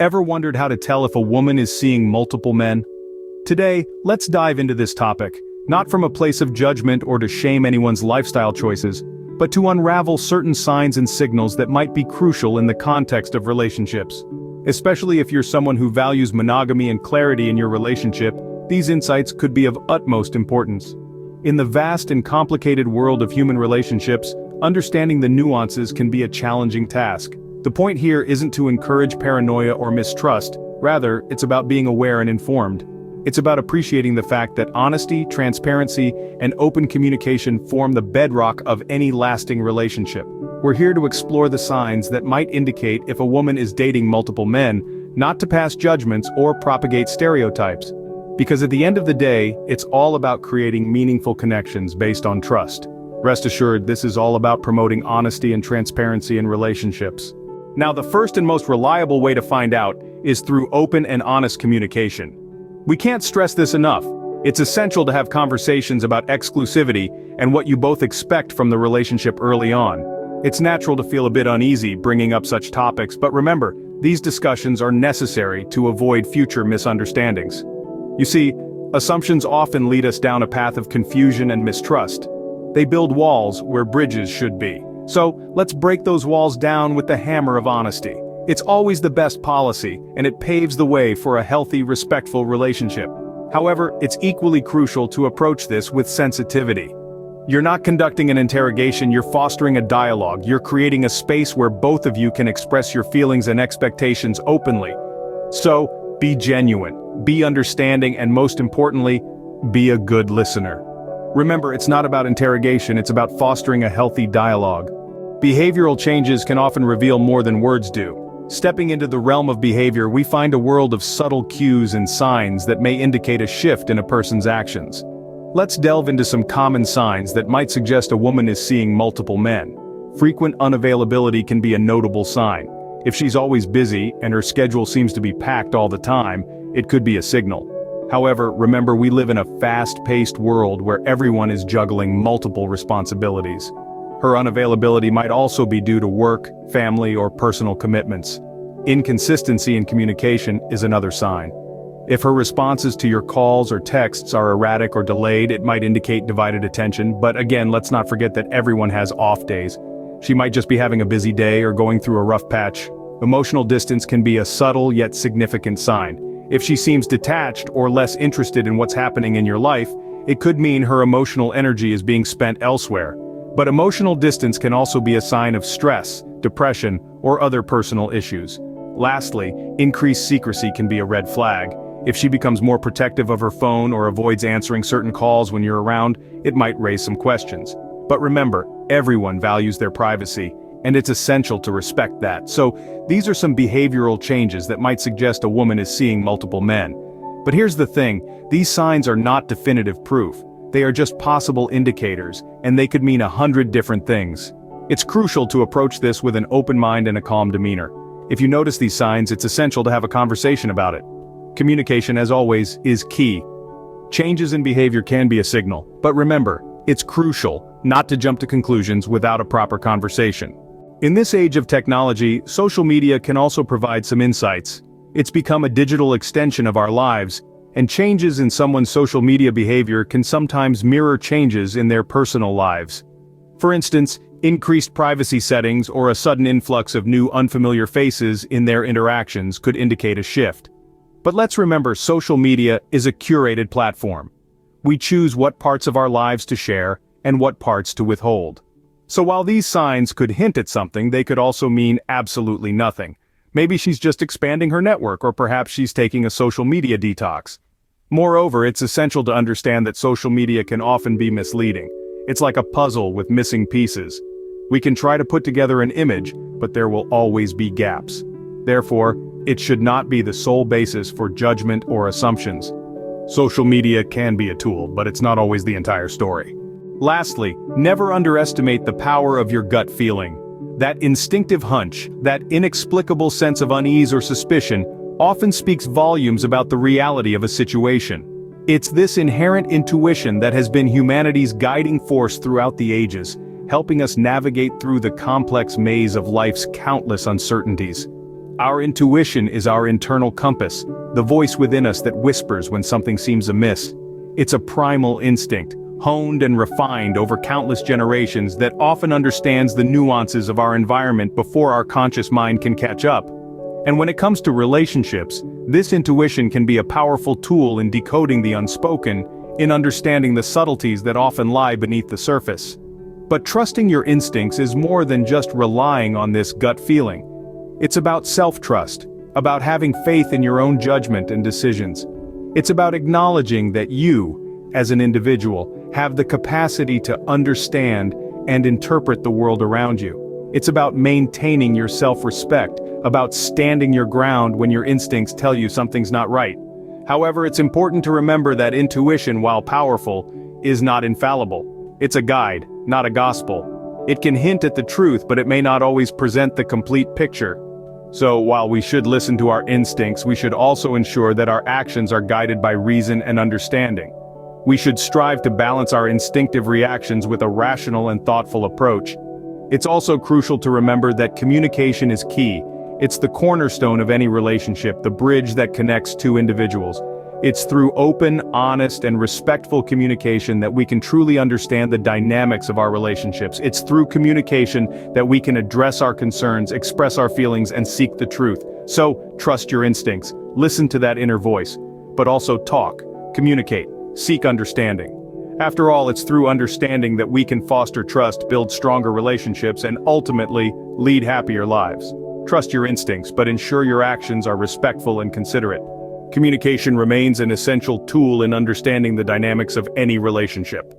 Ever wondered how to tell if a woman is seeing multiple men? Today, let's dive into this topic, not from a place of judgment or to shame anyone's lifestyle choices, but to unravel certain signs and signals that might be crucial in the context of relationships. Especially if you're someone who values monogamy and clarity in your relationship, these insights could be of utmost importance. In the vast and complicated world of human relationships, understanding the nuances can be a challenging task. The point here isn't to encourage paranoia or mistrust, rather, it's about being aware and informed. It's about appreciating the fact that honesty, transparency, and open communication form the bedrock of any lasting relationship. We're here to explore the signs that might indicate if a woman is dating multiple men, not to pass judgments or propagate stereotypes. Because at the end of the day, it's all about creating meaningful connections based on trust. Rest assured, this is all about promoting honesty and transparency in relationships. Now, the first and most reliable way to find out is through open and honest communication. We can't stress this enough. It's essential to have conversations about exclusivity and what you both expect from the relationship early on. It's natural to feel a bit uneasy bringing up such topics, but remember, these discussions are necessary to avoid future misunderstandings. You see, assumptions often lead us down a path of confusion and mistrust. They build walls where bridges should be. So, let's break those walls down with the hammer of honesty. It's always the best policy, and it paves the way for a healthy, respectful relationship. However, it's equally crucial to approach this with sensitivity. You're not conducting an interrogation, you're fostering a dialogue, you're creating a space where both of you can express your feelings and expectations openly. So, be genuine. Be understanding, and most importantly, be a good listener. Remember, it's not about interrogation, it's about fostering a healthy dialogue. Behavioral changes can often reveal more than words do. Stepping into the realm of behavior, we find a world of subtle cues and signs that may indicate a shift in a person's actions. Let's delve into some common signs that might suggest a woman is seeing multiple men. Frequent unavailability can be a notable sign. If she's always busy and her schedule seems to be packed all the time, it could be a signal. However, remember, we live in a fast-paced world where everyone is juggling multiple responsibilities. Her unavailability might also be due to work, family, or personal commitments. Inconsistency in communication is another sign. If her responses to your calls or texts are erratic or delayed, it might indicate divided attention, but again, let's not forget that everyone has off days. She might just be having a busy day or going through a rough patch. Emotional distance can be a subtle yet significant sign. If she seems detached or less interested in what's happening in your life, it could mean her emotional energy is being spent elsewhere. But emotional distance can also be a sign of stress, depression, or other personal issues. Lastly, increased secrecy can be a red flag. If she becomes more protective of her phone or avoids answering certain calls when you're around, it might raise some questions. But remember, everyone values their privacy, and it's essential to respect that. So, these are some behavioral changes that might suggest a woman is seeing multiple men. But here's the thing, these signs are not definitive proof. They are just possible indicators, and they could mean 100 different things. It's crucial to approach this with an open mind and a calm demeanor. If you notice these signs, it's essential to have a conversation about it. Communication, as always, is key. Changes in behavior can be a signal, but remember, it's crucial not to jump to conclusions without a proper conversation. In this age of technology, social media can also provide some insights. It's become a digital extension of our lives, and changes in someone's social media behavior can sometimes mirror changes in their personal lives. For instance, increased privacy settings or a sudden influx of new unfamiliar faces in their interactions could indicate a shift. But let's remember, social media is a curated platform. We choose what parts of our lives to share and what parts to withhold. So while these signs could hint at something, they could also mean absolutely nothing. Maybe she's just expanding her network, or perhaps she's taking a social media detox. Moreover, it's essential to understand that social media can often be misleading. It's like a puzzle with missing pieces. We can try to put together an image, but there will always be gaps. Therefore, it should not be the sole basis for judgment or assumptions. Social media can be a tool, but it's not always the entire story. Lastly, never underestimate the power of your gut feeling. That instinctive hunch, that inexplicable sense of unease or suspicion, often speaks volumes about the reality of a situation. It's this inherent intuition that has been humanity's guiding force throughout the ages, helping us navigate through the complex maze of life's countless uncertainties. Our intuition is our internal compass, the voice within us that whispers when something seems amiss. It's a primal instinct, honed and refined over countless generations that often understands the nuances of our environment before our conscious mind can catch up. And when it comes to relationships, this intuition can be a powerful tool in decoding the unspoken, in understanding the subtleties that often lie beneath the surface. But trusting your instincts is more than just relying on this gut feeling. It's about self-trust, about having faith in your own judgment and decisions. It's about acknowledging that you, as an individual, have the capacity to understand and interpret the world around you. It's about maintaining your self-respect, about standing your ground when your instincts tell you something's not right. However, it's important to remember that intuition, while powerful, is not infallible. It's a guide, not a gospel. It can hint at the truth, but it may not always present the complete picture. So, while we should listen to our instincts, we should also ensure that our actions are guided by reason and understanding. We should strive to balance our instinctive reactions with a rational and thoughtful approach. It's also crucial to remember that communication is key. It's the cornerstone of any relationship, the bridge that connects two individuals. It's through open, honest, and respectful communication that we can truly understand the dynamics of our relationships. It's through communication that we can address our concerns, express our feelings, and seek the truth. So, trust your instincts, listen to that inner voice, but also talk, communicate, seek understanding. After all, it's through understanding that we can foster trust, build stronger relationships, and ultimately, lead happier lives. Trust your instincts, but ensure your actions are respectful and considerate. Communication remains an essential tool in understanding the dynamics of any relationship.